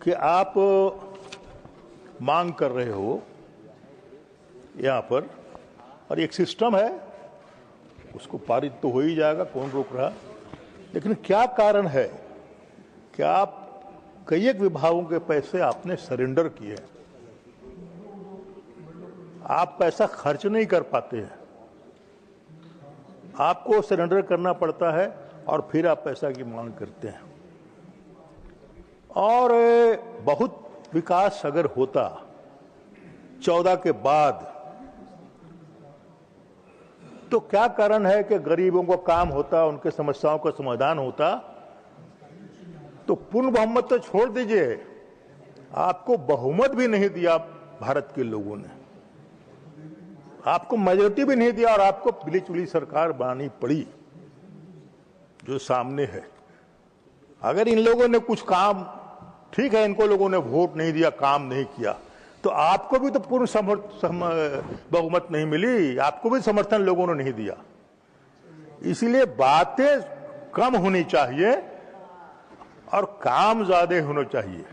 कि आप मांग कर रहे हो यहाँ पर और एक सिस्टम है, उसको पारित तो हो ही जाएगा, कौन रोक रहा। लेकिन क्या कारण है कि आप कई एक विभागों के पैसे आपने सरेंडर किए, आप पैसा खर्च नहीं कर पाते हैं, आपको सरेंडर करना पड़ता है और फिर आप पैसा की मांग करते हैं। और बहुत विकास अगर होता 14 के बाद, तो क्या कारण है कि गरीबों को काम होता, उनके समस्याओं का समाधान होता। तो पूर्ण बहुमत तो छोड़ दीजिए, आपको बहुमत भी नहीं दिया भारत के लोगों ने, आपको मेजोरिटी भी नहीं दिया और आपको मिली जुली सरकार बनानी पड़ी जो सामने है। अगर इन लोगों ने कुछ काम, ठीक है, इनको लोगों ने वोट नहीं दिया, काम नहीं किया, तो आपको भी तो पूर्ण बहुमत नहीं मिली, आपको भी समर्थन लोगों ने नहीं दिया। इसलिए बातें कम होनी चाहिए और काम ज्यादा होना चाहिए।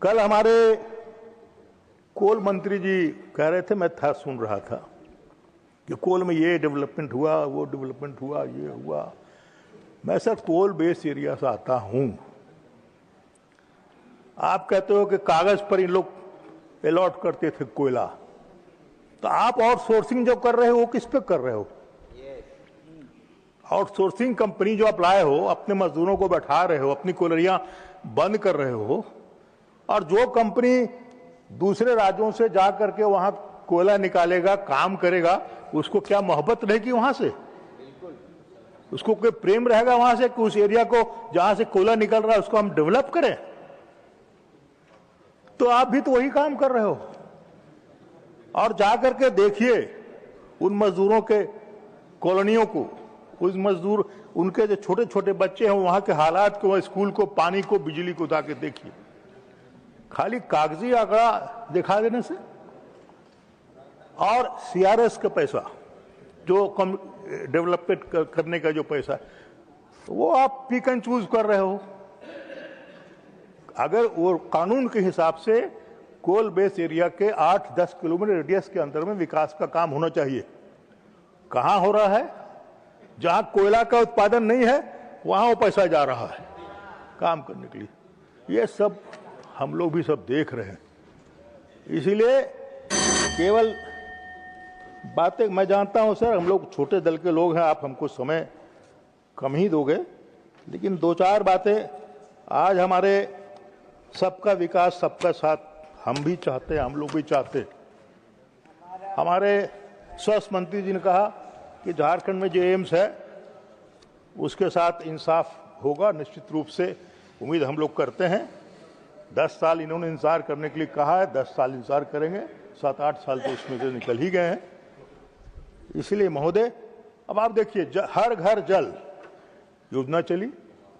कल हमारे कोल मंत्री जी कह रहे थे, मैं सुन रहा था कि कोल में ये डेवलपमेंट हुआ, वो डेवलपमेंट हुआ, ये हुआ। मैं सर कोल बेस एरिया से आता हूं। आप कहते हो कि कागज पर इन लोग अलॉट करते थे कोयला, तो आप आउटसोर्सिंग जो कर रहे हो वो किस पे कर रहे हो? आउटसोर्सिंग कंपनी जो आप लाए हो, अपने मजदूरों को बैठा रहे हो, अपनी कोयलरियां बंद कर रहे हो, और जो कंपनी दूसरे राज्यों से जा करके वहां कोयला निकालेगा, काम करेगा, उसको क्या मोहब्बत रहेगी वहां से? उसको कोई प्रेम रहेगा वहां से कि उस एरिया को जहां से कोयला निकल रहा है उसको हम डेवलप करें? तो आप भी तो वही काम कर रहे हो। और जाकर के देखिए उन मजदूरों के कॉलोनियों को, उस मजदूर, उनके जो छोटे छोटे बच्चे हैं, वहां के हालात को, स्कूल को, पानी को, बिजली को जाके देखिए। खाली कागजी आंकड़ा दिखा देने से और सीआरएस का पैसा, जो डेवलपमेंट करने का जो पैसा है, वो आप पिक एंड चूज कर रहे हो। अगर वो कानून के हिसाब से कोल बेस एरिया के 8-10 किलोमीटर रेडियस के अंदर में विकास का काम होना चाहिए, कहां हो रहा है? जहां कोयला का उत्पादन नहीं है वहां वो पैसा जा रहा है काम करने के लिए। ये सब हम लोग भी सब देख रहे हैं। इसीलिए केवल बातें, मैं जानता हूं सर, हम लोग छोटे दल के लोग हैं, आप हमको समय कम ही दोगे, लेकिन 2-4 बातें आज हमारे सबका विकास, सबका साथ हम भी चाहते हैं, हम लोग भी चाहते हैं। हमारे स्वास्थ्य मंत्री जी ने कहा कि झारखंड में जो एम्स है उसके साथ इंसाफ होगा, निश्चित रूप से उम्मीद हम लोग करते हैं। 10 साल इन्होंने इंतजार करने के लिए कहा है, 10 साल इंतजार करेंगे, 7-8 साल तो उसमें से निकल ही गए हैं। इसलिए महोदय, अब आप देखिए, हर घर जल योजना चली,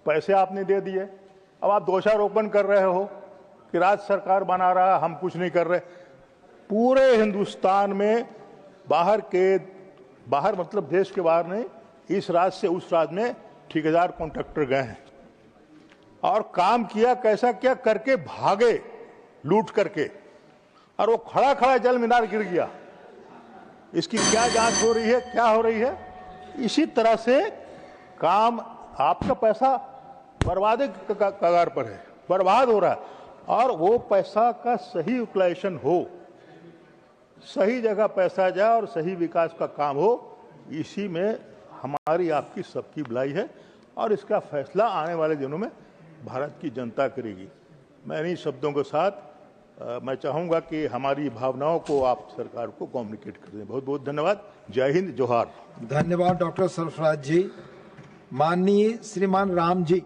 पैसे आपने दे दिए। अब आप दोषारोपण कर रहे हो कि राज्य सरकार बना रहा है, हम कुछ नहीं कर रहे। पूरे हिंदुस्तान में बाहर मतलब देश के बाहर नहीं, इस राज्य से उस राज्य में ठेकेदार कॉन्ट्रैक्टर गए हैं और काम किया। कैसा क्या करके भागे, लूट करके, और वो खड़ा खड़ा जल मीनार गिर गया। इसकी क्या जांच हो रही है, क्या हो रही है? इसी तरह से काम, आपका पैसा बर्बादी कगार पर है, बर्बाद हो रहा है। और वो पैसा का सही यूटिलाइजेशन हो, सही जगह पैसा जाए और सही विकास का काम हो, इसी में हमारी आपकी सबकी भलाई है और इसका फैसला आने वाले दिनों में भारत की जनता करेगी। मैं इन्हीं शब्दों के साथ मैं चाहूंगा कि हमारी भावनाओं को आप सरकार को कम्युनिकेट कर दें। बहुत बहुत धन्यवाद। जय हिंद, जोहार। धन्यवाद डॉक्टर सरफराज जी। माननीय श्रीमान राम जी।